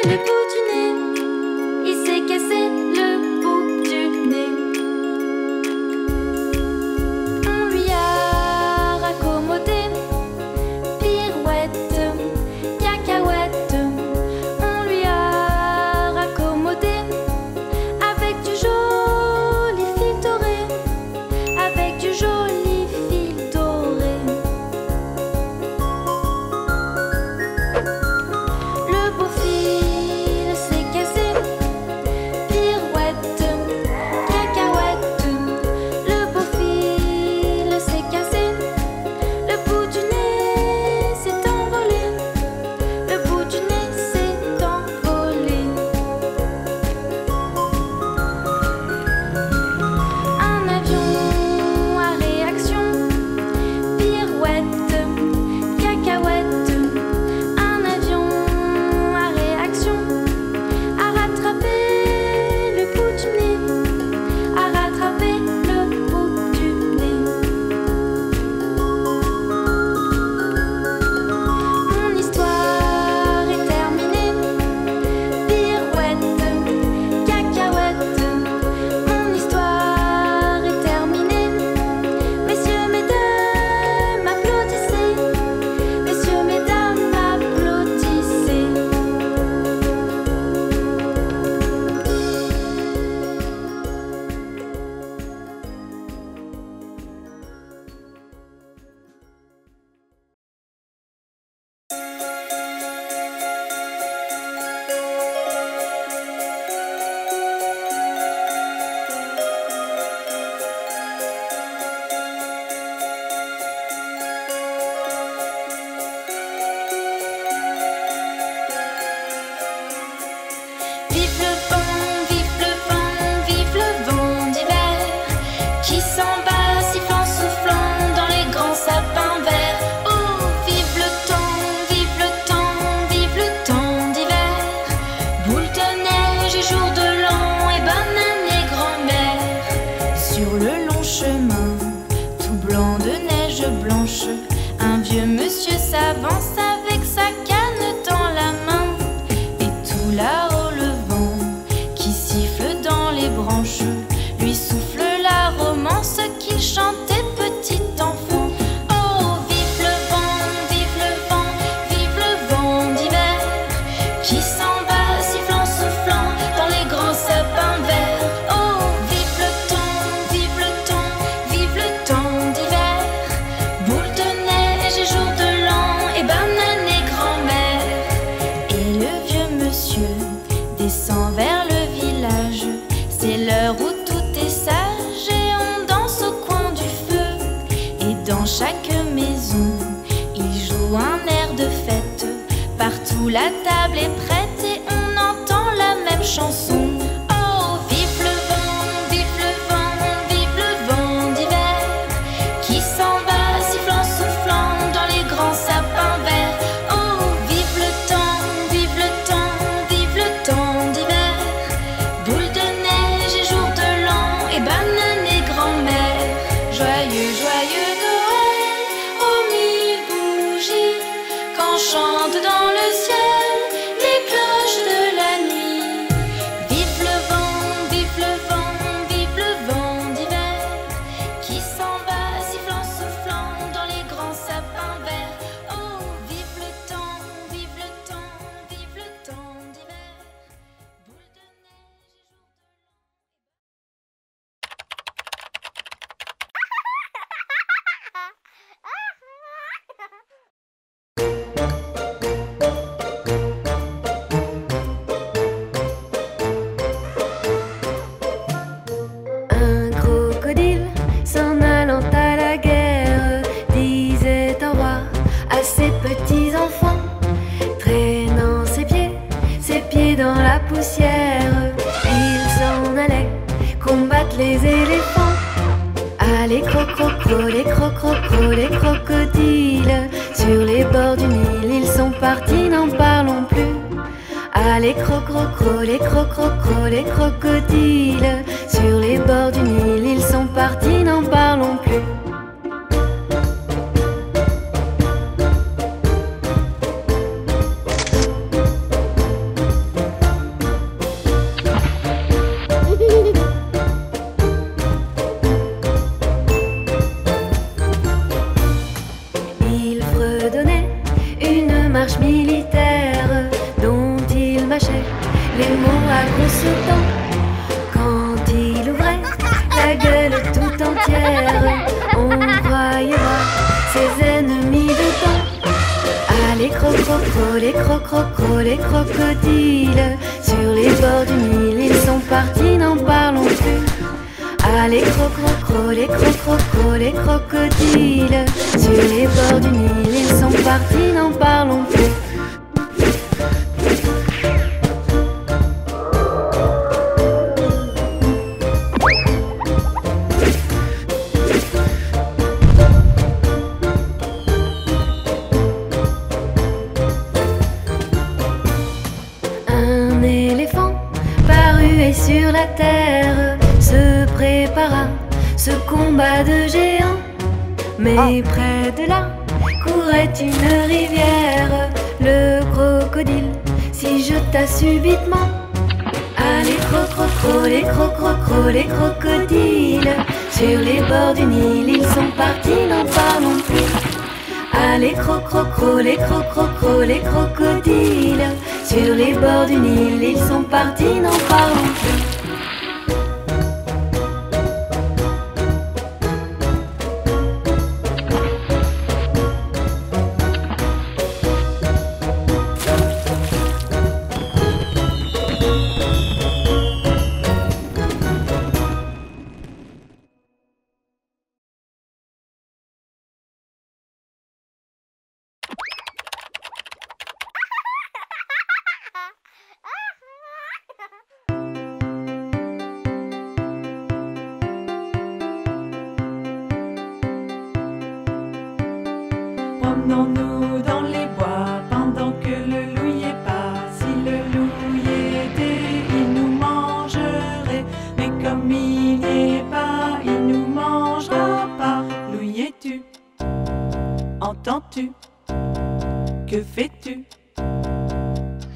le bout du nez. Il s'est cassé le bout du nez. On lui a raccommodé pirouette, cacahuète. On lui a raccommodé avec du joli fil doré, avec du joli fil doré. Le beau fil s'est cassé, pirouette, cacahuète. Le beau fil s'est cassé, le bout du nez s'est envolé, le bout du nez s'est envolé. Un avion à réaction, pirouette, cacahuète. Un avion à réaction a rattrapé le bout du nez, a rattrapé le bout du nez. Mon histoire est terminée, pirouette, cacahuète. Mon histoire est terminée. Messieurs, mesdames, applaudissez. Messieurs, mesdames, applaudissez. Vive le vent, vive le vent, vive le vent d'hiver qui s'en va sifflant, soufflant dans les grands sapins verts. Oh, vive le temps, vive le temps, vive le temps d'hiver. Boule de neige et jour de l'an et bonne année grand-mère. Sur le long chemin, tout blanc de neige blanche, un vieux monsieur s'avance avec sa canne dans la main. Et tout là-haut le vent qui siffle dans les branches lui souffle la romance qu'il chantait petit enfant. Oh, vive le vent, vive le vent, vive le vent d'hiver qui s'en va sifflant, soufflant dans les grands sapins verts. Oh, vive le temps, vive le temps, vive le temps d'hiver. Boule de neige et jour de l'an et bonne année grand-mère. Et le vieux monsieur descend vers le village. C'est l'heure où tout est sage et on danse au coin du feu. Et dans chaque maison, il joue un air de fête. Partout la table est prête et on entend la même chanson. Oh, vive le vent, vive le vent, vive le vent d'hiver qui s'en va sifflant, soufflant dans les grands sapins verts. Oh, vive le temps, vive le temps, vive le temps d'hiver. Boule de neige et jour de l'an et bonne année grand-mère. Joyeux, joyeux Noël aux mille bougies quand chante dans le ciel les cloches de la nuit. Vive le vent, vive le vent, vive le vent d'hiver qui s'en va sifflant, soufflant dans les grands sapins verts. Oh, vive le temps, vive le temps, vive le temps d'hiver. Boule de neige et jour de l'an. Un crocodile s'en allant à la guerre disait au revoir à ses petits enfants, traînant ses pieds dans la poussière. Il s'en allait combattre les éléphants. Ah, les crococros, les crococros, les crocodiles sur les bords du Nil, ils sont partis, n'en parlons plus. Ah, les crococros, les crococros, les crocodiles sur les bords du Nil, ils sont partis, n'en parlons plus. sautant. Quand il ouvrait la gueule tout entière, on croyait voir ses ennemis dedans. Ah, les crococros, les crococros, les crocodiles, sur les bords du Nil, ils sont partis, n'en parlons plus. Ah, les crococros, les crococros, les crocodiles, sur les bords du Nil, ils sont partis, n'en parlons plus. Un éléphant paru et sur la terre se prépara ce combat de géants. Mais près de là courait une rivière. Le crocodile s'y jeta subitement. Ah, les crococros, les crococros, les crocodiles, sur les bords du Nil, ils sont partis, n'en parlons plus. Ah, les crococros, les crococros, les crocodiles, sur les bords du Nil, ils sont partis, n'en parlons plus. Promenons-nous dans les bois pendant que le loup y est pas. Si le loup y était, il nous mangerait. Mais comme il n'y est pas, il nous mangera pas. Loup y es-tu? Entends-tu? Que fais-tu?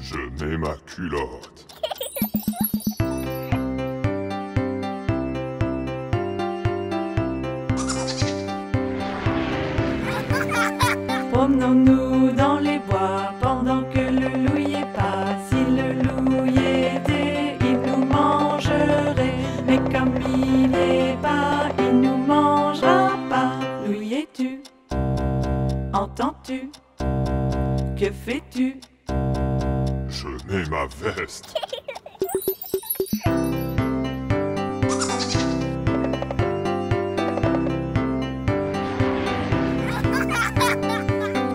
Je mets ma culotte. Promenons-nous dans les bois pendant que le loup y est pas. Si le loup y était, il nous mangerait. Mais comme il n'y est pas, il nous mangera pas. Loup y es-tu? Entends-tu? Que fais-tu? Je mets ma veste.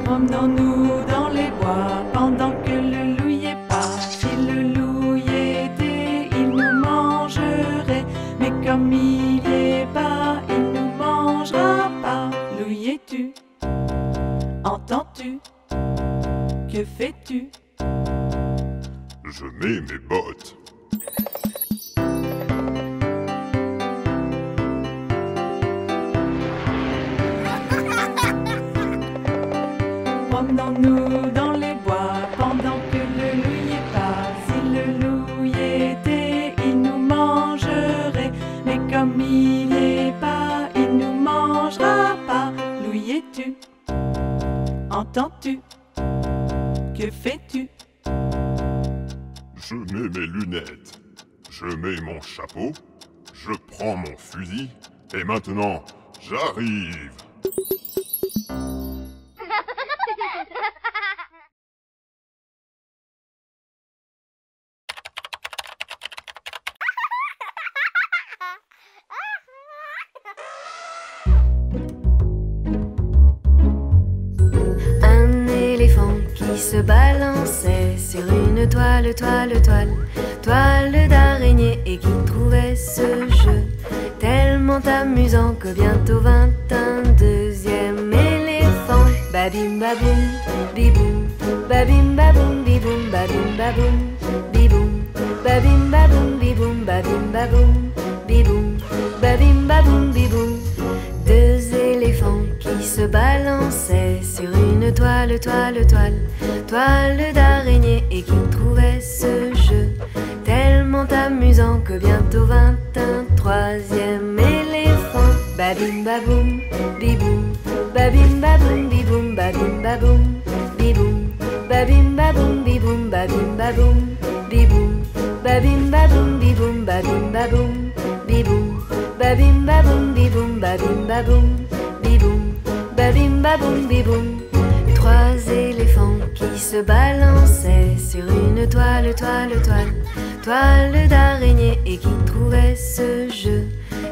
Promenons-nous dans les bois pendant que le loup y est pas. Si le loup y était, il nous mangerait. Mais comme il n'y est pas, il nous mangera pas. Loup y es-tu? Entends-tu? Que fais-tu? Je mets mes bottes. Promenons-nous dans les bois pendant que le loup y est pas. Si le loup y était, il nous mangerait. Mais comme il n'y est pas, il nous mangera pas. Loup y es-tu? Entends-tu? Que fais-tu? Je mets mes lunettes. Je mets mon chapeau. Je prends mon fusil. Et maintenant, j'arrive. Un éléphant qui se balançait sur une toile, toile, toile, toile d'araignée, et qui trouvait ce jeu tellement amusant que bientôt vint un deuxième éléphant. Babim baboum, biboum, babim baboum, biboum, babim baboum, biboum, babim baboum, biboum, babim baboum, biboum, babim baboum, biboum. Deux éléphants qui se balançaient sur une toile, toile, toile, toile d'araignée, et qui trouvaient ce jeu tellement amusant que bientôt vint un troisième éléphant. Babim baboum, biboum, babim baboum, biboum, babim baboum, biboum, babim baboum, biboum, babim baboum, biboum, babim baboum, babim baboum, biboum, babim baboum, biboum, babim baboum, biboum, babim baboum, biboum. Trois éléphants qui se balançaient sur une toile, toile, toile, toile d'araignée et qui trouvaient ce jeu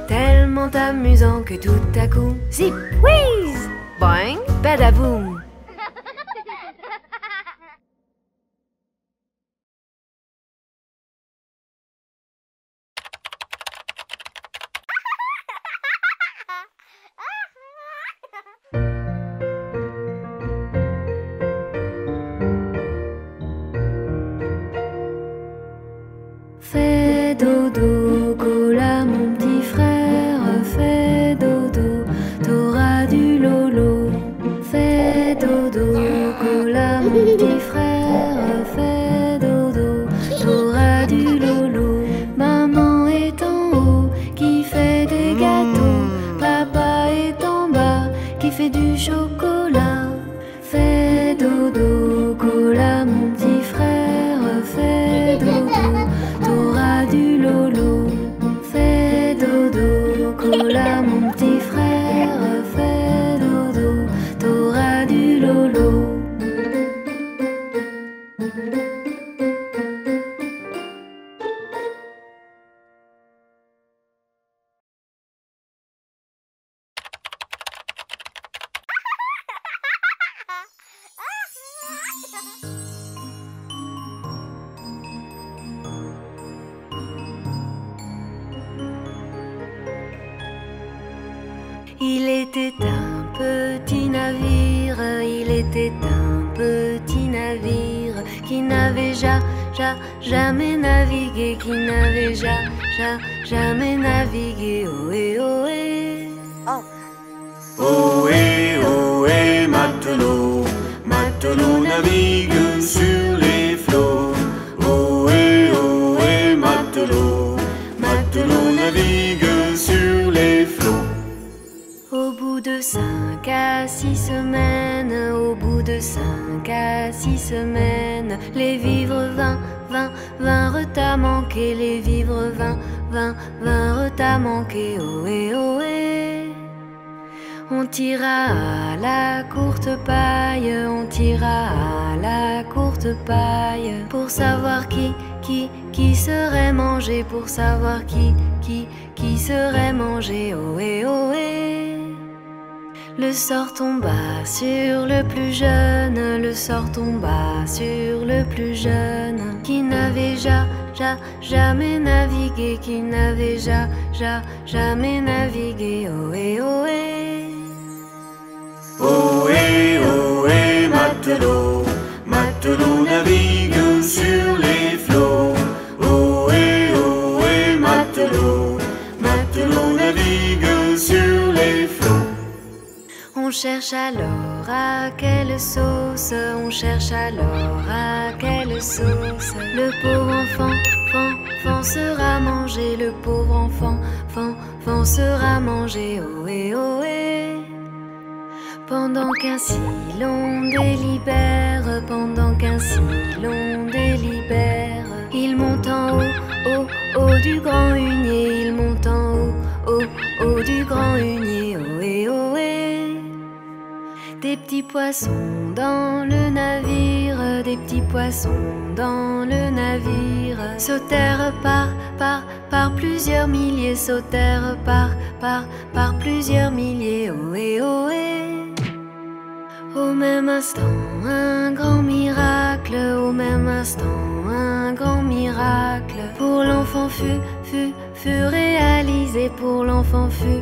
tellement amusant que tout à coup, zip, whiz, boing, badaboum. Fais dodo, cola mon petit frère, fais dodo, t'auras du lolo. Fais dodo, cola mon petit frère, fais dodo, t'auras du lolo. Maman est en haut, qui fait des gâteaux, papa est en bas, qui fait du chocolat. Fais dodo, cola mon petit frère, fais dodo, t'auras du lolo. Fais dodo, cola mon petit frère, fais dodo, t'auras du lolo. Il était un petit navire, il était un petit navire qui n'avait jamais navigué, qui n'avait jamais navigué. Ohé, ohé. Ohé, ohé, matelot, matelot navigue sur les flots. Ohé, ohé, matelot, matelot navigue sur les flots. Au bout de 5 à 6 semaines, au bout de 5 à 6 semaines, les vivres vinrent à manquer, les vivres vinrent à manquer. Ohé, ohé. On tira à la courte paille, on tira à la courte paille, pour savoir qui serait mangé, pour savoir qui serait mangé. Ohé, ohé. Le sort tomba sur le plus jeune, le sort tomba sur le plus jeune, qui n'avait jamais navigué, qui n'avait jamais navigué. Ohé, ohé. Ohé, ohé, matelot, matelot navigue sur les flots. Ohé, ohé, matelot, matelot navigue sur les flots. On cherche alors à quelle sauce, on cherche alors à quelle sauce le pauvre enfant sera mangé, le pauvre enfant sera mangé. Ohé, ohé. Pendant qu'ainsi l'on délibère, pendant qu'ainsi l'on délibère, il monte en haut du grand hunier, il monte en haut du grand hunier. Ohé, ohé. Des petits poissons dans le navire, des petits poissons dans le navire, sautèrent par plusieurs milliers, sautèrent par plusieurs milliers. Ohé, ohé. Au même instant, un grand miracle, au même instant, un grand miracle, pour l'enfant fut réalisé, pour l'enfant fut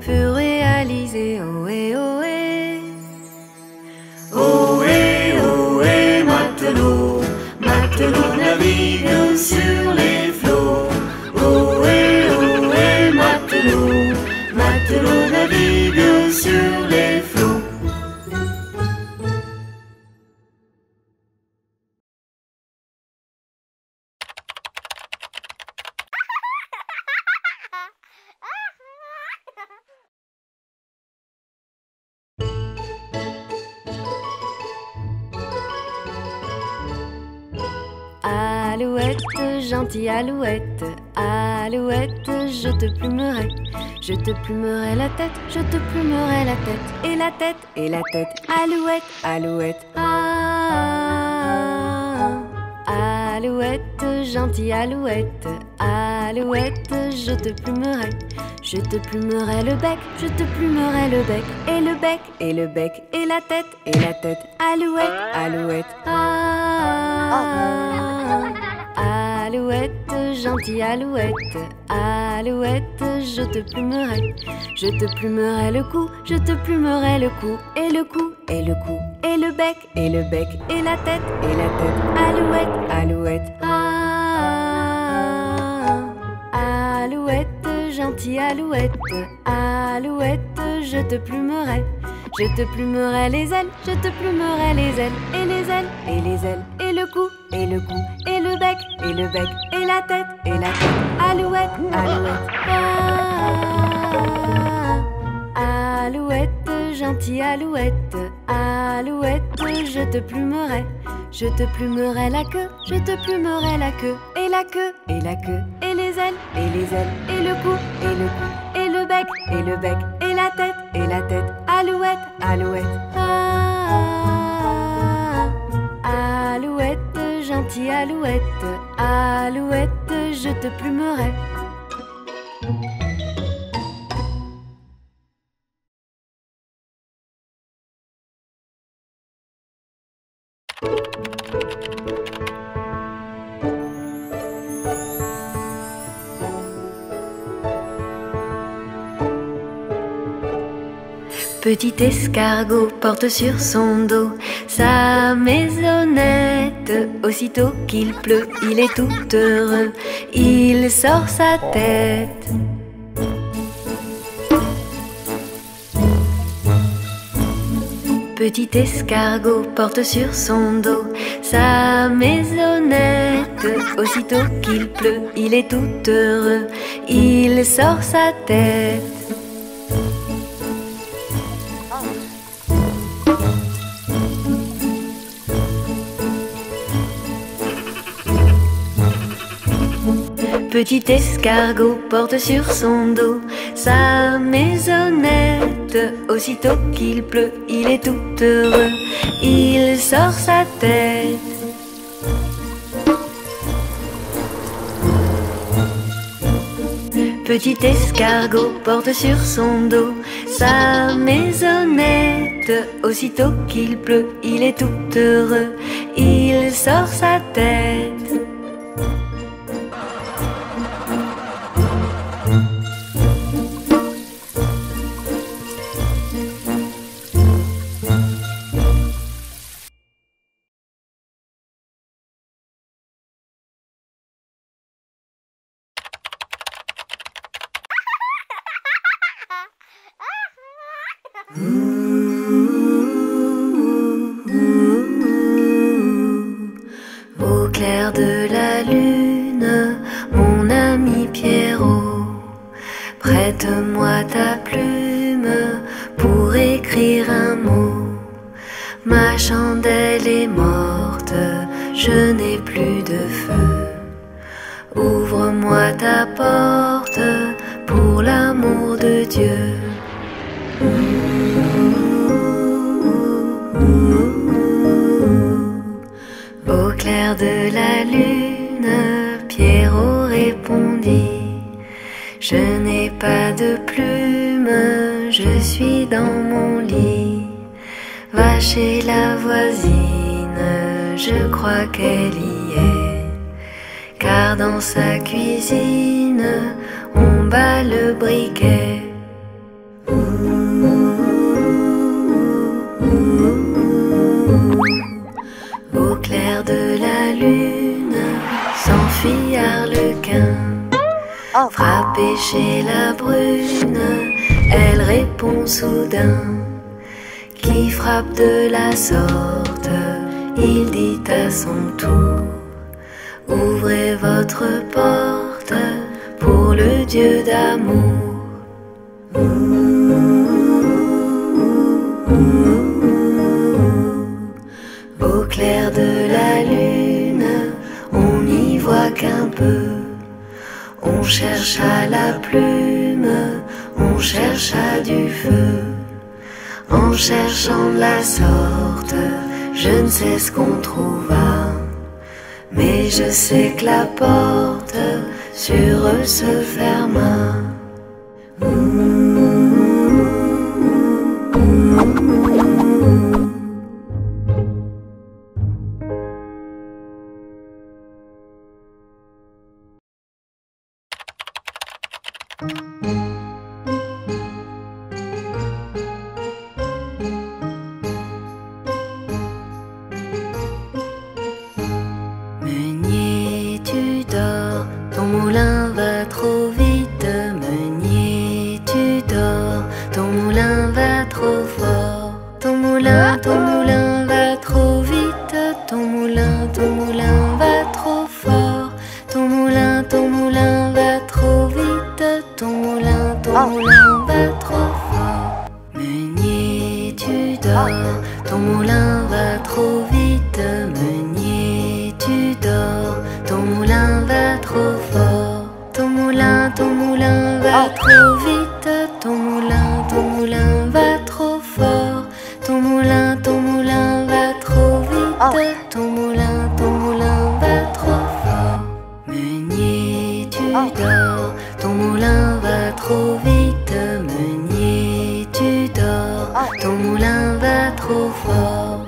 réalisé. Ohé, ohé. Ohé, ohé, matelot, matelot navigue sur les flots. Ohé, ohé, matelot, matelot navigue sur les flots. À Alouette, gentille alouette, alouette, je te plumerai. Je te plumerai la tête, je te plumerai la tête. Et la tête, et la tête. Alouette, alouette, ah. Alouette, gentille alouette, alouette, je te plumerai. Je te plumerai le bec, je te plumerai le bec. Et le bec, et le bec, et la tête, et la tête. Alouette, alouette, ah. Alouette, gentille alouette, alouette, je te plumerai. Je te plumerai le cou, je te plumerai le cou. Et le cou, et le cou, et le bec, et le bec, et la tête, et la tête. Alouette, alouette, ah. Alouette, gentille alouette, alouette, je te plumerai. Je te plumerai les ailes, je te plumerai les ailes. Et les ailes, et les ailes, et le cou, et le cou, et le bec, et le bec, et la tête, et la tête. Alouette, alouette, ah. Alouette, gentille alouette, alouette, je te plumerai. Je te plumerai la queue, je te plumerai la queue. Et la queue, et la queue, et les ailes, et les ailes, et le cou, et le cou, et le bec, et le bec, et la tête, et la tête. Alouette, alouette, ah. Alouette, gentille alouette, alouette, je te plumerai. Petit escargot porte sur son dos sa maisonnette. Aussitôt qu'il pleut, il est tout heureux, il sort sa tête. Petit escargot porte sur son dos sa maisonnette. Aussitôt qu'il pleut, il est tout heureux, il sort sa tête. Petit escargot porte sur son dos sa maisonnette. Aussitôt qu'il pleut, il est tout heureux, il sort sa tête. Petit escargot porte sur son dos sa maisonnette. Aussitôt qu'il pleut, il est tout heureux, il sort sa tête. Au clair de la lune, mon ami Pierrot, prête-moi ta plume pour écrire un mot. Ma chandelle est morte, je n'ai plus de feu. Ouvre-moi ta porte pour l'amour de Dieu. Au clair de la lune, Pierrot répondit: je n'ai pas de plume, je suis dans mon lit. Va chez la voisine, je crois qu'elle y est. Car dans sa cuisine, on bat le briquet. Au clair de la lune, s'enfuit Arlequin. Frappé chez la brune, elle répond soudain. Qui frappe de la sorte, il dit à son tour: ouvrez votre porte pour le Dieu d'amour. Au clair de la lune, on y pas qu'un peu. On cherche à la plume, on cherche à du feu. En cherchant de la sorte, je ne sais ce qu'on trouva. Mais je sais que la porte sur eux se ferma. Meunier, tu dors, ton moulin va trop vite. Meunier, tu dors, ton moulin va trop fort. Ton moulin va trop vite. Ton moulin va trop fort. Ton moulin va trop vite. Ton moulin va trop fort. Meunier, tu dors, ton moulin va trop vite. Meunier, tu dors, ton moulin va trop fort. Ton moulin va trop vite. Ton moulin va trop fort. Ton moulin va trop vite. Ton moulin va trop fort. Meunier, tu dors, ton moulin va trop vite. Meunier, tu dors, ton moulin va trop fort.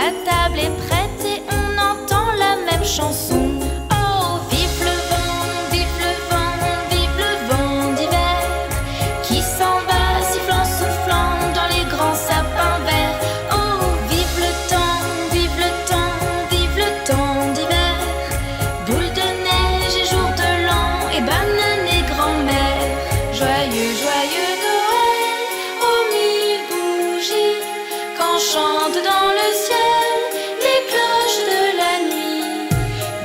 La table est prête et on entend la même chanson. Oh, vive le vent, vive le vent, vive le vent d'hiver qui s'en va sifflant, soufflant dans les grands sapins verts. Oh, vive le temps, vive le temps, vive le temps d'hiver. Boule de neige et jour de l'an et banane et grand-mère. Joyeux, joyeux Noël aux mille bougies quand chante dans le ciel les cloches de la nuit.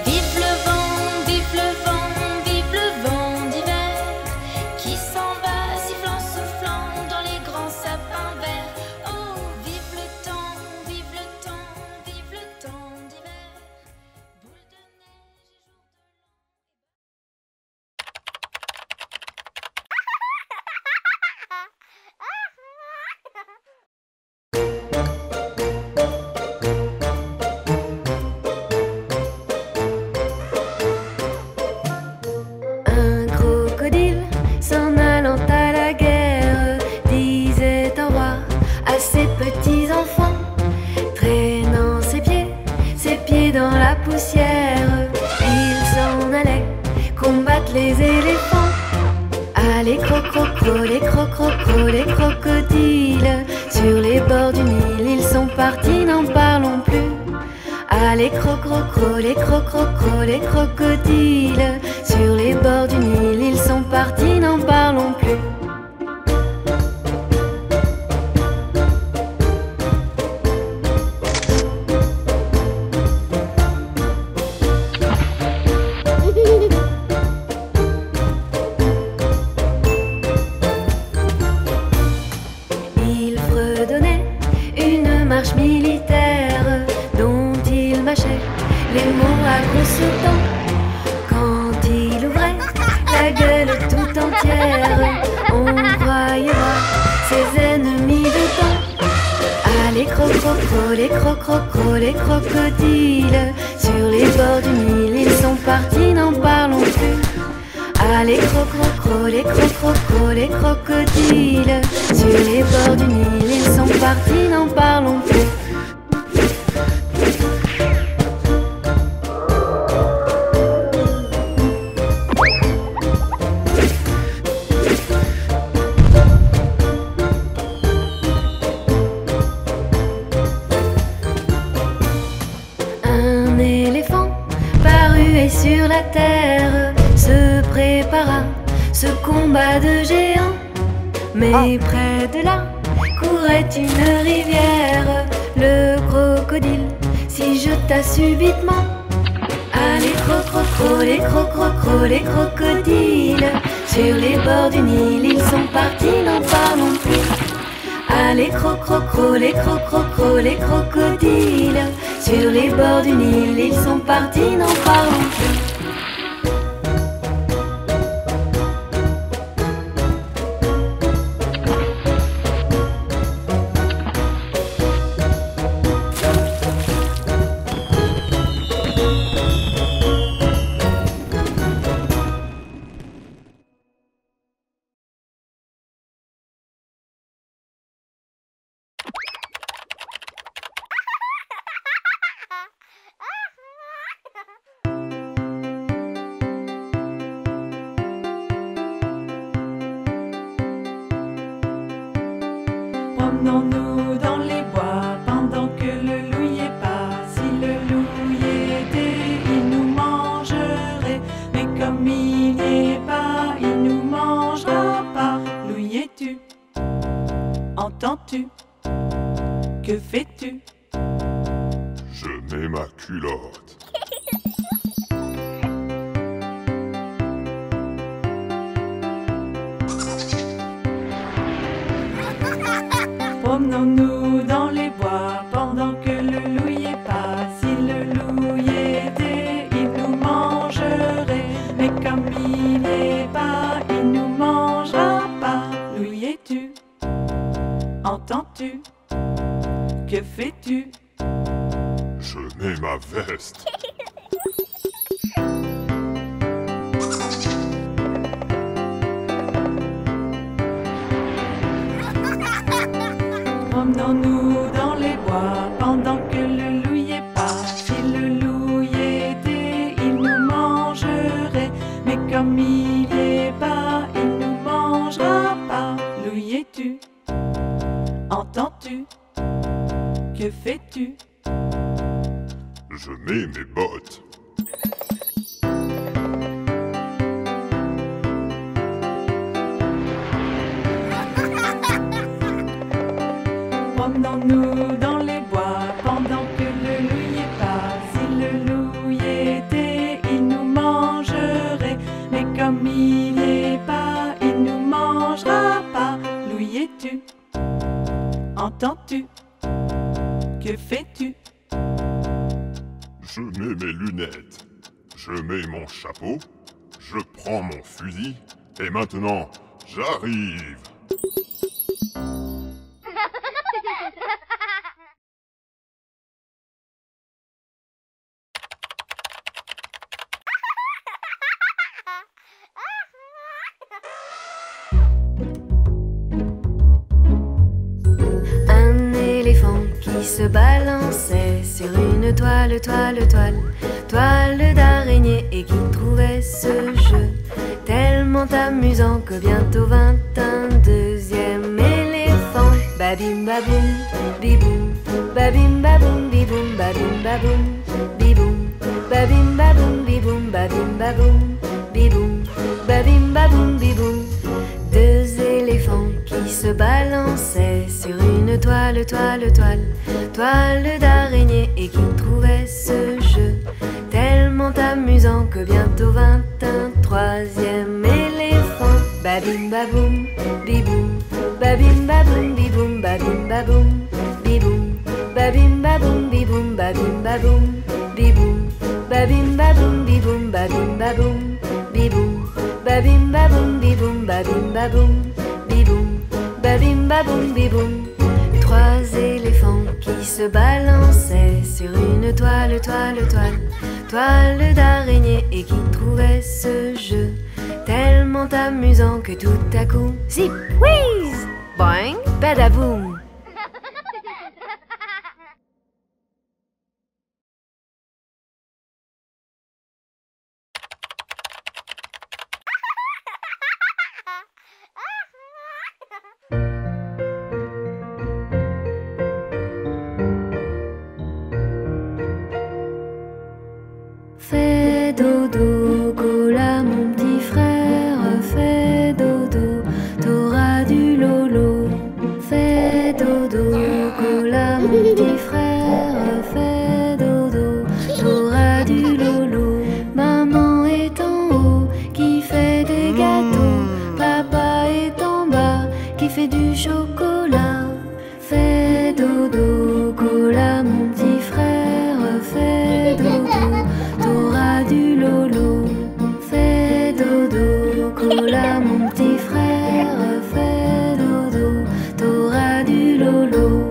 Vive le vent, vive le vent, vive le vent d'hiver qui s'en va sifflant, soufflant dans les grands sapins verts. Oh, vive le temps, vive le temps, vive le temps d'hiver. Boule de neige et jour de Un crocodile s'en allant à la guerre disait au revoir à ses petits enfants, traînant ses pieds dans la poussière. Il s'en allait combattre les éléphants. Ah, les crococros, les crococros, les crocodiles sur les bords du Nil, ils sont partis, n'en parlons plus. Ah, les crococros, les crococros, les crocodiles sur les bords du Nil, ils sont partis, n'en parlons plus. Il fredonnait une marche militaire dont il mâchait les mots à grosses dents. Quand il ouvrait la gueule tout entière, on croyait voir ses ennemis dedans. Ah, les crococros, les crococros, les crocodiles sur les bords du Nil, ils sont partis, n'en parlons plus. Ah, les crococros, les crococros, les crocodiles sur les bords du Nil, ils sont partis, n'en parlons plus. Un éléphant paru sur la terre se prépara ce combat de géants. Mais près de là courait une rivière. Le crocodile s'y jeta subitement. Ah, les crococros, les crococros, les crocodiles sur les bords du Nil, ils sont partis, n'en parlons plus. Ah, les crococros, les crococros, les crocodiles sur les bords du Nil, ils sont partis, n'en parlons plus. Promenons-nous dans les bois pendant que le loup passe. Si le loup y était, il nous mangerait. Mais comme il n'y est pas, il nous mangera pas. Loup y es-tu? Entends-tu? Que fais-tu? Je mets ma culotte. Promenons-nous dans les bois pendant que le loup y passe. Si le loup y était, il nous mangerait. Mais comme il n'y est pas, il nous mangera pas. Loup y es-tu? Entends-tu? Que fais-tu? Je mets ma veste. Promenons-nous dans les bois pendant que le mais comme il est bas, il nous mangera pas. Louis es-tu? Entends-tu? Que fais-tu? Je mets mes bottes. Promenons-nous dans les bois pendant que le loup passe. Si le loup y était, il nous mangerait. Mais comme il est pas, il nous mangera pas. Louis es-tu? Entends-tu? Que fais-tu? Je mets mes lunettes. Je mets mon chapeau. Je prends mon fusil. Et maintenant, j'arrive. Un éléphant qui se balançait sur une toile d'araignée et qui trouvait ce jeu tellement amusant que bientôt vint un deuxième éléphant. Babim baboum, biboum, babim baboum, biboum, babim baboum, biboum, babim baboum, biboum, babim baboum, biboum, babim baboum, biboum. Deux éléphants qui se balançaient sur une toile d'araignée et qui trouvaient ce jeu tellement amusant que bientôt vint un troisième éléphant. Babim baboum, biboum, babim baboum, biboum, babim baboum, biboum, babim baboum, biboum, babim baboum, biboum, babim baboum, biboum, babim baboum, biboum, babim baboum, biboum, babim baboum, biboum, babim baboum, biboum. Trois éléphants qui se balançaient sur une toile d'araignée et qui trouvaient ce jeu tellement amusant que tout à coup, zip, whiz, boing, badaboum. Fais dodo, cola mon petit frère, fais dodo, t'auras du lolo. Fais dodo, cola mon petit frère, fais dodo, t'auras du lolo. Maman est en haut, qui fait des gâteaux, papa est en bas, qui fait du chocolat. Fais dodo, cola mon petit frère, fais dodo, t'auras du lolo. Fais dodo, cola mon petit frère, fais dodo, t'auras du lolo.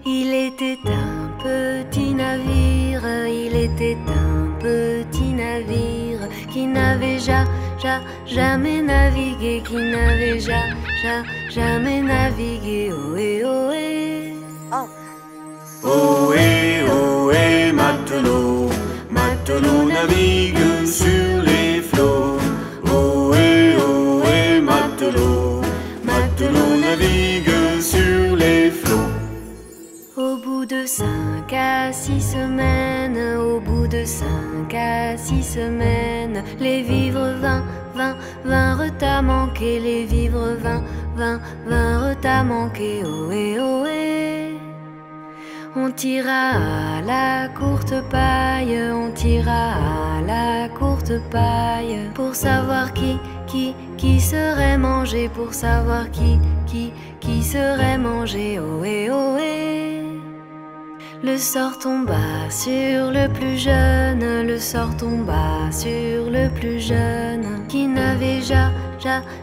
Il était un petit navire, il était un petit navire qui n'avait jamais navigué, qui n'avait jamais navigué. Ohé, ohé. Ohé, ohé, matelot, matelot navigue sur les flots. Ohé, ohé, matelot, matelot navigue sur les flots. Au bout de 5 à 6 semaines, au bout de 5 à 6 semaines, les vivres vinrent à manquer, les vivres vinrent à manquer. Ohé, ohé. On tira à la courte paille, on tira à la courte paille, pour savoir qui serait mangé, pour savoir qui serait mangé. Ohé, ohé. Le sort tomba sur le plus jeune, le sort tomba sur le plus jeune, qui n'avait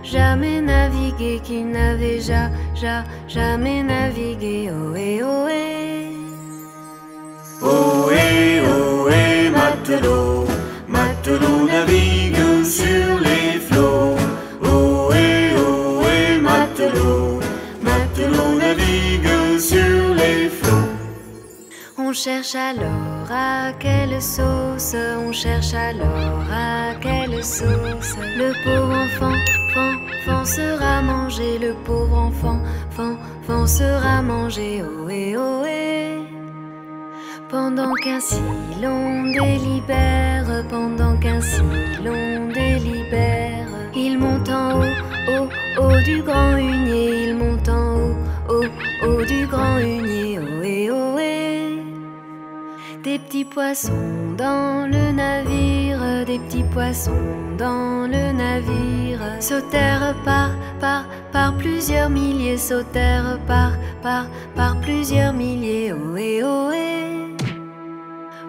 jamais navigué, et qui n'avait jamais navigué. Ohé, ohé. Ohé, ohé, matelot, matelot navigue sur les flots. Ohé, ohé, matelot, matelot navigue sur les flots. On cherche alors à quelle sauce, on cherche alors à quelle sauce. Le pauvre enfant sera mangé, le pauvre enfant sera mangé. Ohé, ohé. Pendant qu'ainsi l'on délibère, pendant qu'ainsi l'on délibère, il monte en haut du grand hunier, il monte en haut du grand hunier. Ohé, ohé. Des petits poissons dans le navire, des petits poissons dans le navire, sautèrent par plusieurs milliers, sautèrent par plusieurs milliers. Ohé, ohé.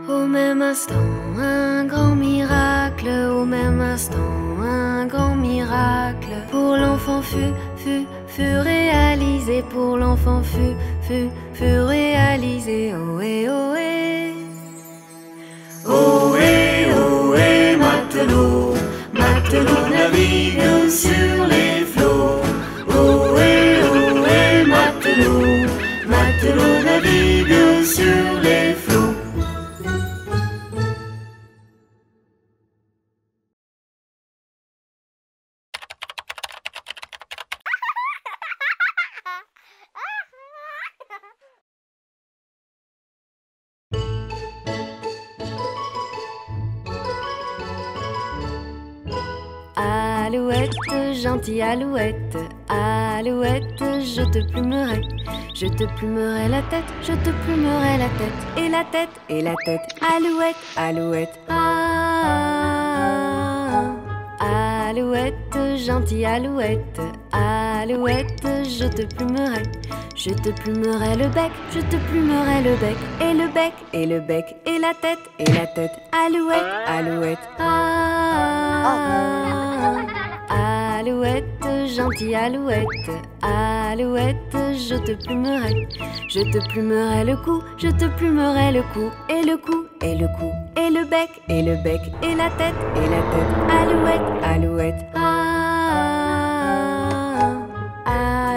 Au même instant, un grand miracle, au même instant, un grand miracle, pour l'enfant fut réalisé, pour l'enfant fut réalisé. Ohé, ohé. Ohé, ohé, matelot, matelot navigue sur les flots. Ohé, ohé, matelot, matelot navigue sur les flots. Alouette, gentille alouette, alouette, je te plumerai. Je te plumerai la tête, je te plumerai la tête. Et la tête, et la tête. Alouette, alouette, ah. Alouette, gentille alouette, alouette, je te plumerai. Je te plumerai le bec, je te plumerai le bec. Et le bec, et le bec. Et la tête, et la tête. Alouette, alouette, ah. Alouette, gentille alouette, alouette, je te plumerai. Je te plumerai le cou, je te plumerai le cou. Et le cou, et le cou. Et le bec, et le bec. Et la tête, et la tête. Alouette, alouette, ah.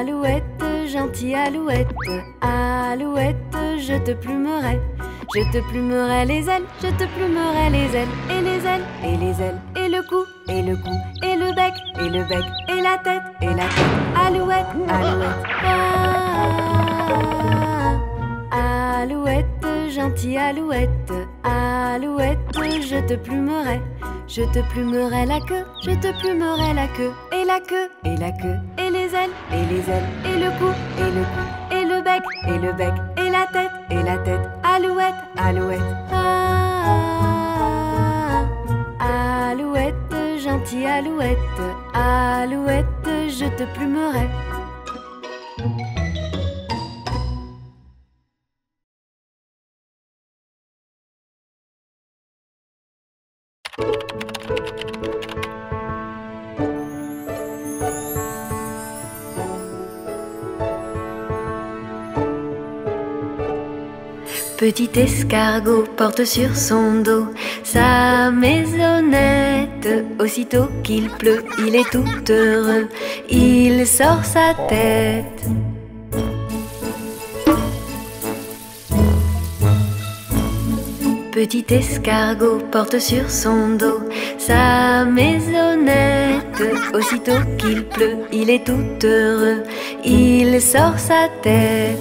Alouette, gentille alouette, alouette, je te plumerai. Je te plumerai les ailes, je te plumerai les ailes. Et les ailes, et les ailes. Et le cou, et le cou. Et le bec, et le bec. Et la tête, et la tête. Alouette, alouette, ah. Alouette, gentille alouette, alouette, je te plumerai. Je te plumerai la queue, je te plumerai la queue. Et la queue, et la queue. Et les ailes, et les ailes. Et le cou, et le cou. Et le bec, et le bec. Et la tête, et la tête. Alouette, alouette, ah. Alouette, gentille alouette, alouette, je te plumerai. Petit escargot porte sur son dos sa maisonnette. Aussitôt qu'il pleut, il est tout heureux, il sort sa tête. Petit escargot porte sur son dos sa maisonnette. Aussitôt qu'il pleut, il est tout heureux, il sort sa tête.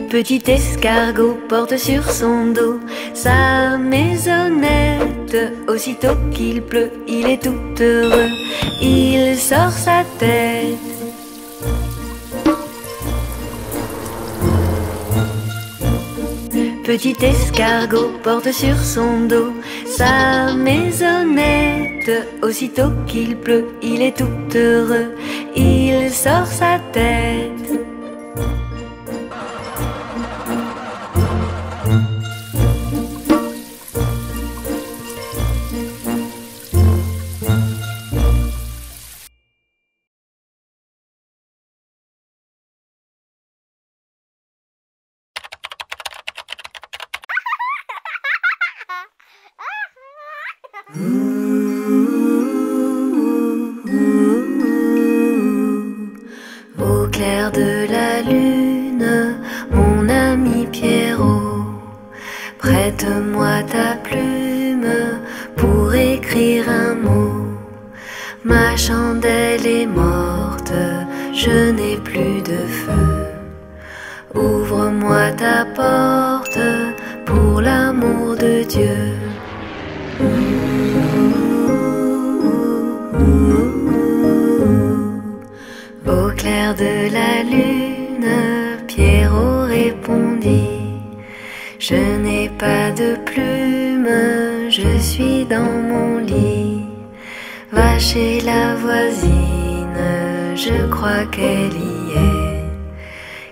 Petit escargot porte sur son dos sa maisonnette. Aussitôt qu'il pleut, il est tout heureux, il sort sa tête. Petit escargot porte sur son dos sa maisonnette. Aussitôt qu'il pleut, il est tout heureux, il sort sa tête. Au clair de la lune, mon ami Pierrot, prête-moi ta plume pour écrire un mot. Ma chandelle est morte, je n'ai plus de feu. Ouvre-moi ta porte pour l'amour de Dieu. Au clair de la lune, Pierrot répondit: je n'ai pas de plume, je suis dans mon lit. Va chez la voisine, je crois qu'elle y est,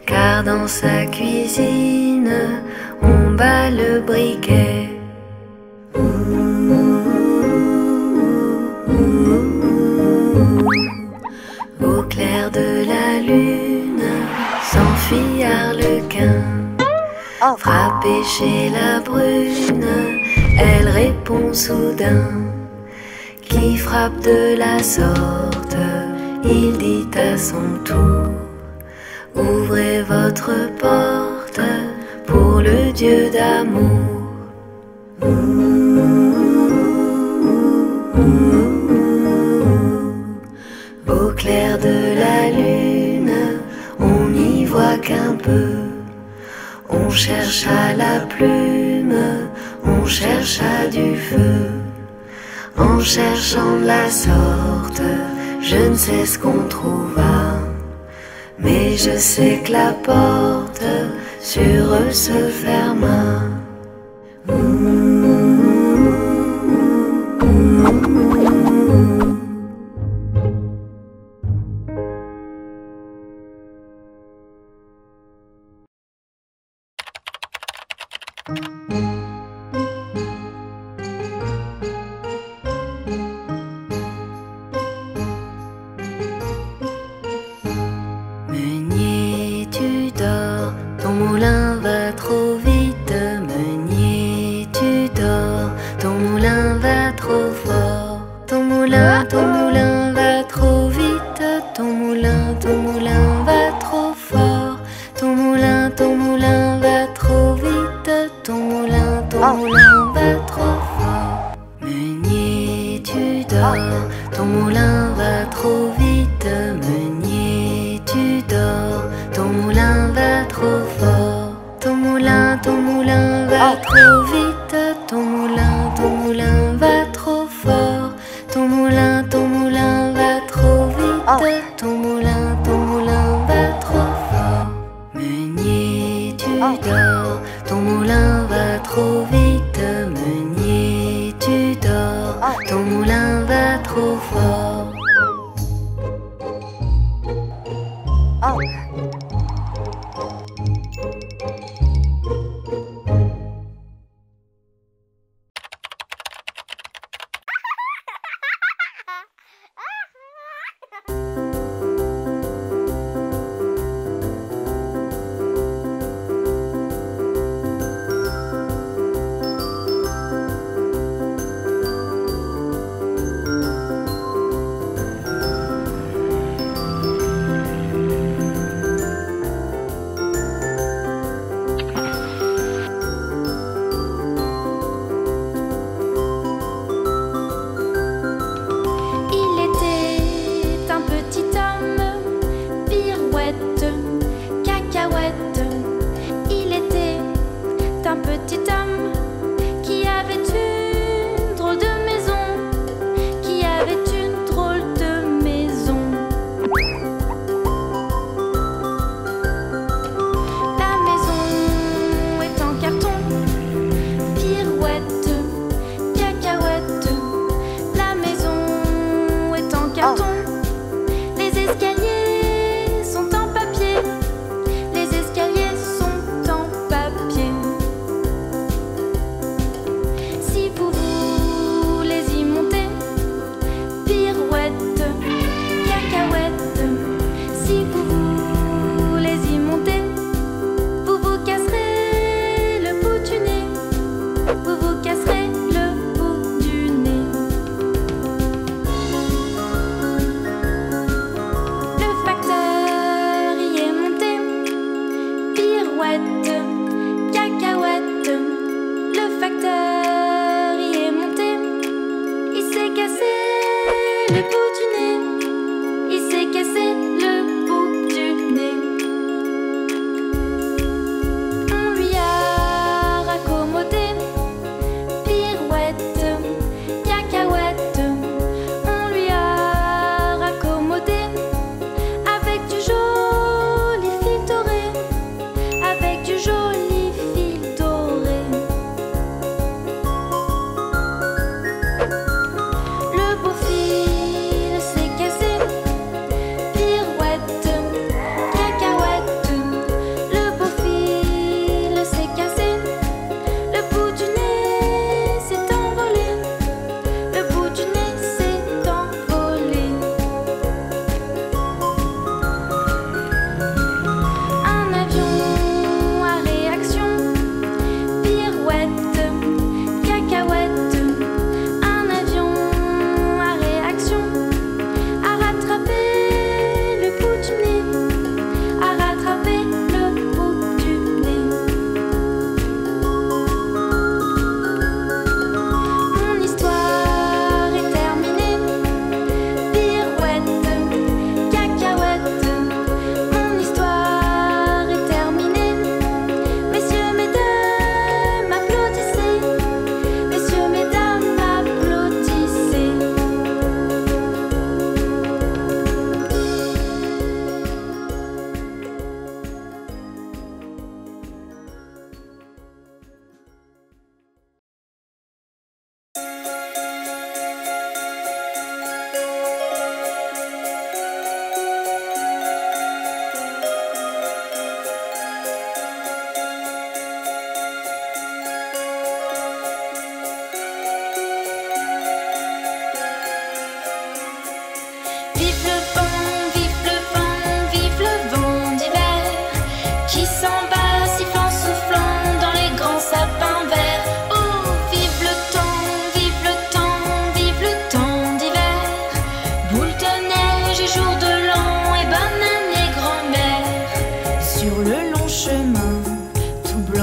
car dans sa cuisine, on bat le briquet. Au clair de la lune, s'enfuit Arlequin. Frappé chez la brune, elle répond soudain. Qui frappe de la sorte, il dit à son tour: ouvrez votre porte pour le Dieu d'amour. Au clair de la lune, on n'y voit qu'un peu. On cherche à la plume, on cherche à du feu. En cherchant de la sorte, je ne sais ce qu'on trouva, mais je sais que la porte sur eux se ferma. Meunier, tu dors, ton moulin va trop vite. Meunier, tu dors, ton moulin va trop fort. Ton moulin va trop vite. Ton moulin va trop fort. Ton moulin va trop vite. Ton moulin va trop fort. Meunier, tu dors, ton moulin va trop vite. Meunier, tu dors, ton moulin va trop fort. Ton moulin va trop vite. Ton moulin va trop fort. Ton moulin va trop vite. Ton moulin va trop fort. Meunier, tu dors, ton moulin va trop vite. Meunier, tu dors, ton moulin va trop fort.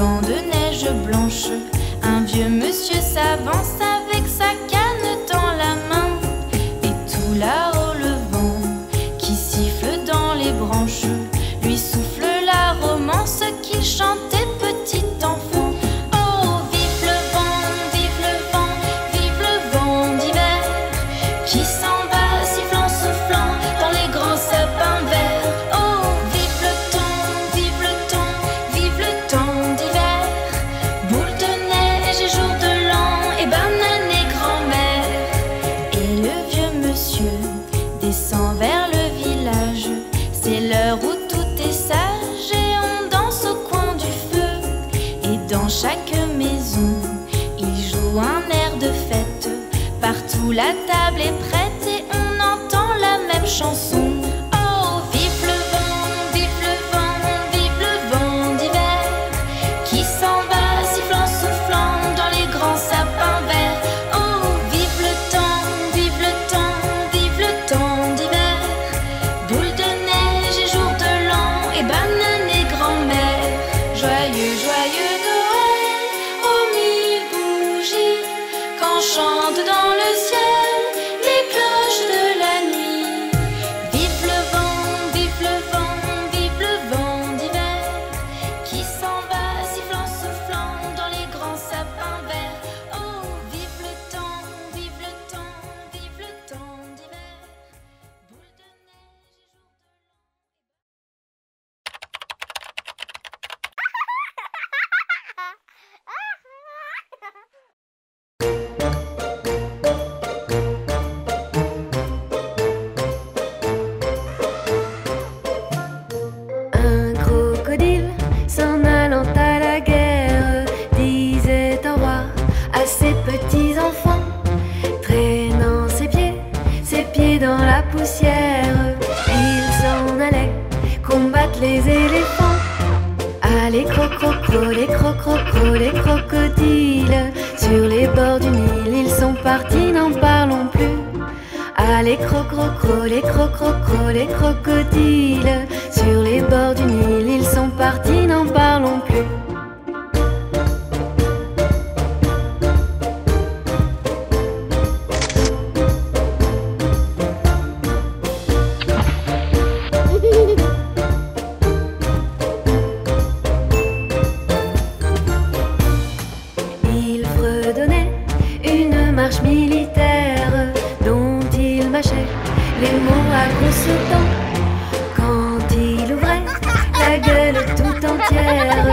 blanc de neige blanche. Un vieux monsieur s'avance avec sa canne dans la main. Et tout là-haut le vent qui siffle dans les branches lui souffle la romance qu'il chantait petit enfant. Oh, vive le vent, vive le vent, vive le vent d'hiver qui s'en va sifflant, soufflant dans les grands sapins verts. Oh, vive le temps, vive le temps, vive le temps d'hiver. Boule de neige et jour de l'an et banane et grand-mère. Et le vieux monsieur descend vers le village. C'est l'heure où tout est sage et on danse au coin du feu. Et dans chaque maison, il joue un air de fête. Partout la table est prête et on entend la même chanson. Oh, vive le vent, vive le vent, vive le vent d'hiver qui s'en va sifflant, soufflant dans les grands sapins verts. Oh, vive le temps, vive le temps, vive le temps d'hiver. Boule de neige et jour de l'an et banane et grand-mère. Joyeux, joyeux Noël aux mille bougies quand chante dans le ciel les cloches de la nuit. Vive le vent, vive le vent, vive le vent d'hiver qui s'en va sifflant, soufflant dans les grands sapins verts. Oh, vive le temps, vive le temps, vive le temps d'hiver. Boule de neige et jour de Un crocodile s'en allant à la guerre disait au roi à ses petits enfants, traînant ses pieds dans la poussière. Il s'en allait combattre les éléphants. Allez crocro, les crocro, les crocodiles sur les bords du Nil, ils sont partis, n'en parlons plus. Allez crocro, les crocodiles sur les bords du Nil, ils sont partis, n'en parlons plus. Il fredonnait une marche militaire dont il mâchait les mots à grosses dents. Quand il ouvrait la gueule tout entière,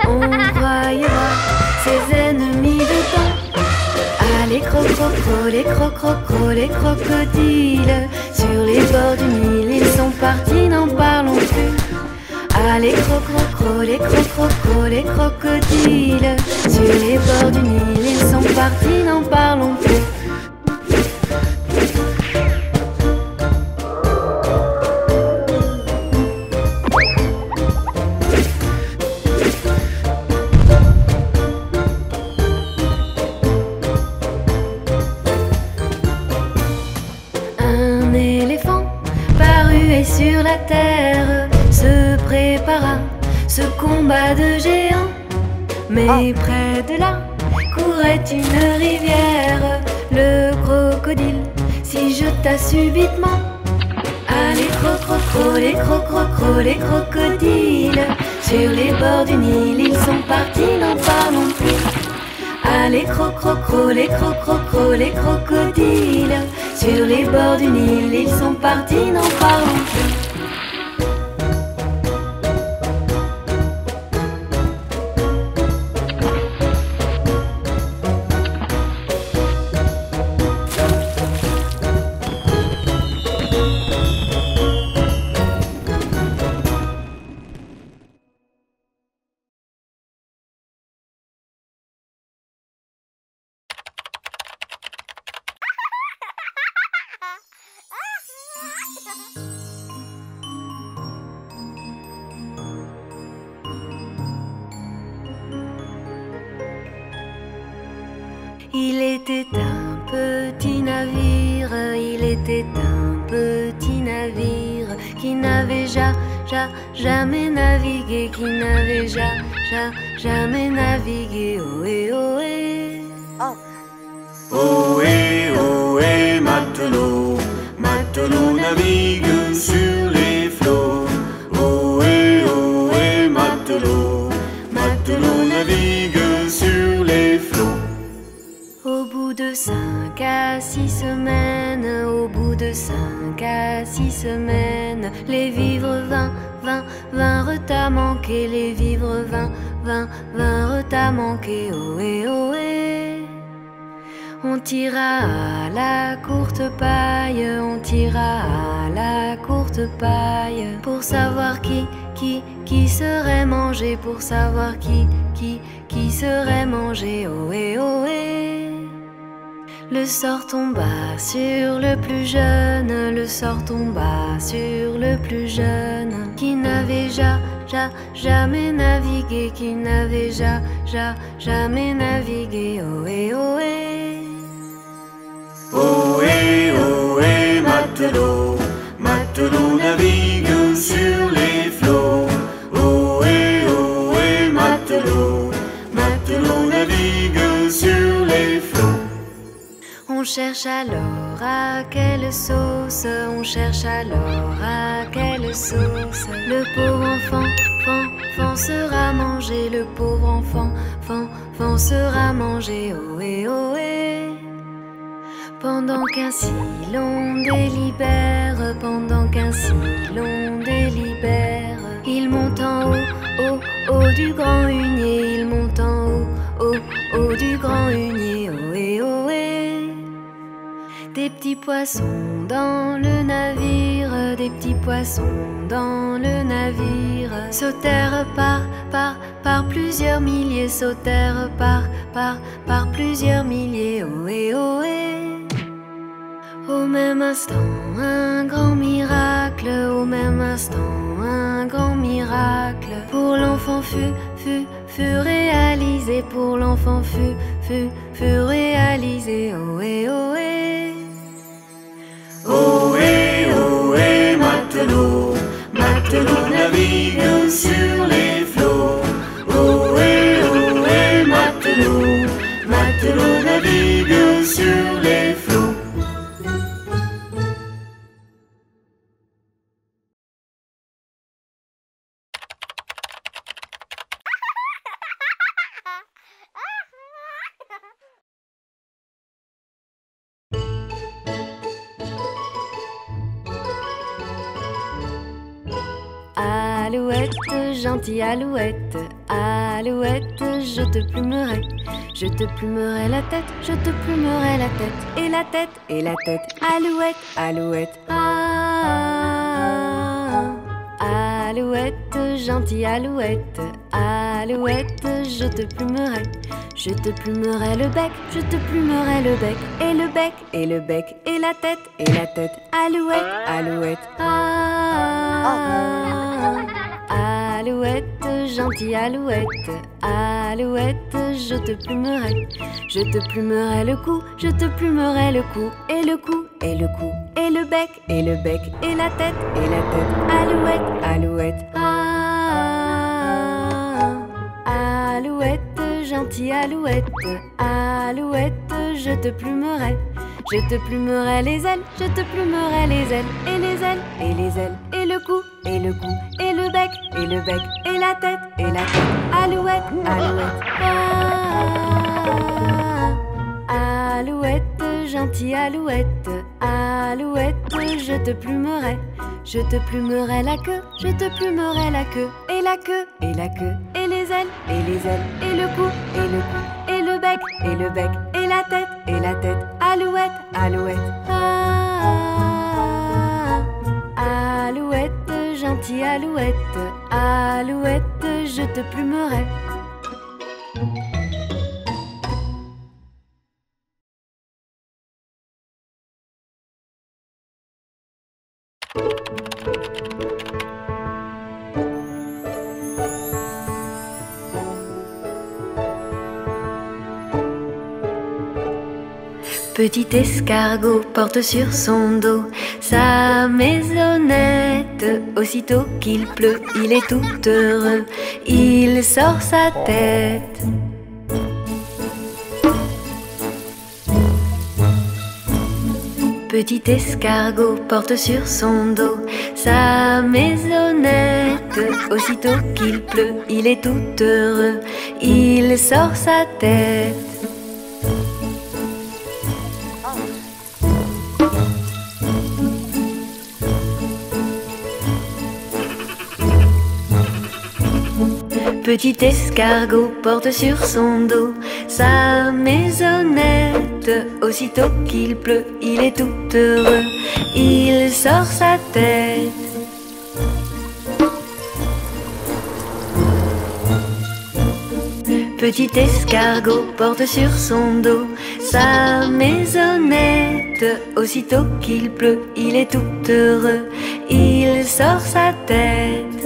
on croyait voir ses ennemis dedans. Allez crocro, les crocodiles sur les bords du Nil, ils sont partis, n'en parlons plus. Allez crocro, les crocodiles sur les bords du Nil, ils sont partis, n'en parlons plus. Un éléphant parut sur la terre se prépara ce combat de géants. Mais près de là courait une rivière. Le crocodile s'y jeta subitement. Allez crocro, les crocodiles sur les bords du Nil, ils sont partis, n'en parlons plus. Allez crocro, les crocodiles sur les bords du Nil, ils sont partis, n'en parlons plus. Il était un petit navire, il était un petit navire qui n'avait jamais navigué, qui n'avait jamais navigué. Ohé, ohé. Ohé, matelot, matelot navigue sur les flots. Ohé, matelot, matelot navigue sur les flots. Au bout de 5 à 6 semaines, au bout de 5 à 6 semaines, les vivres vinrent à manquer, les vivres vinrent à manquer. Ohé, ohé. On tira à la courte paille, on tira à la courte paille, pour savoir qui serait mangé, pour savoir qui serait mangé. Ohé, ohé. Le sort tomba sur le plus jeune, le sort tomba sur le plus jeune, qui n'avait jamais navigué, qui n'avait jamais navigué. Ohé, ohé. Ohé, matelot, matelot navigue sur les flots. Ohé, matelot, matelot navigue sur les flots. On cherche alors à quelle sauce, on cherche alors à quelle sauce le pauvre enfant sera mangé, le pauvre enfant sera mangé. Ohé, ohé. Pendant qu'ainsi l'on délibère, pendant qu'ainsi l'on délibère, il monte en haut du grand hunier, il monte en haut du grand hunier. Ohé, ohé. Des petits poissons dans le navire, des petits poissons dans le navire, sautèrent par plusieurs milliers, sautèrent par plusieurs milliers. Ohé, ohé. Au même instant, un grand miracle, au même instant, un grand miracle, pour l'enfant fut réalisé, pour l'enfant fut réalisé. Ohé, ohé. Ohé, matelot, matelot navigue sur les flots. Ohé, matelot, matelot navigue sur les flots. Alouette, gentille alouette, alouette, je te plumerai. Je te plumerai la tête, je te plumerai la tête. Et la tête, et la tête. Alouette, alouette, ah. Alouette, gentille alouette, alouette, je te plumerai. Je te plumerai le bec, je te plumerai le bec. Et le bec, et le bec, et la tête, et la tête. Alouette, alouette, ah. Alouette, gentille alouette, alouette, je te plumerai. Je te plumerai le cou, je te plumerai le cou. Et le cou, et le cou, et le bec, et le bec, et la tête, et la tête. Alouette, alouette, ah. Alouette, gentille alouette, alouette, je te plumerai. Je te plumerai les ailes, je te plumerai les ailes. Et les ailes, et les ailes, et le cou, et le cou, et le bec, et le bec, et la tête, et la tête. Alouette, alouette, ah. Alouette, gentille alouette, alouette, je te plumerai. Je te plumerai la queue, je te plumerai la queue. Et la queue, et la queue, et les ailes, et les ailes, et le cou, et le cou, et le bec, et le bec, et la tête, et la tête. Alouette, alouette, ah. Alouette, gentille alouette, alouette, je te plumerai. Petit escargot porte sur son dos sa maisonnette. Aussitôt qu'il pleut, il est tout heureux, il sort sa tête. Petit escargot porte sur son dos sa maisonnette. Aussitôt qu'il pleut, il est tout heureux, il sort sa tête. Petit escargot porte sur son dos sa maisonnette. Aussitôt qu'il pleut, il est tout heureux, il sort sa tête. Petit escargot porte sur son dos sa maisonnette. Aussitôt qu'il pleut, il est tout heureux, il sort sa tête.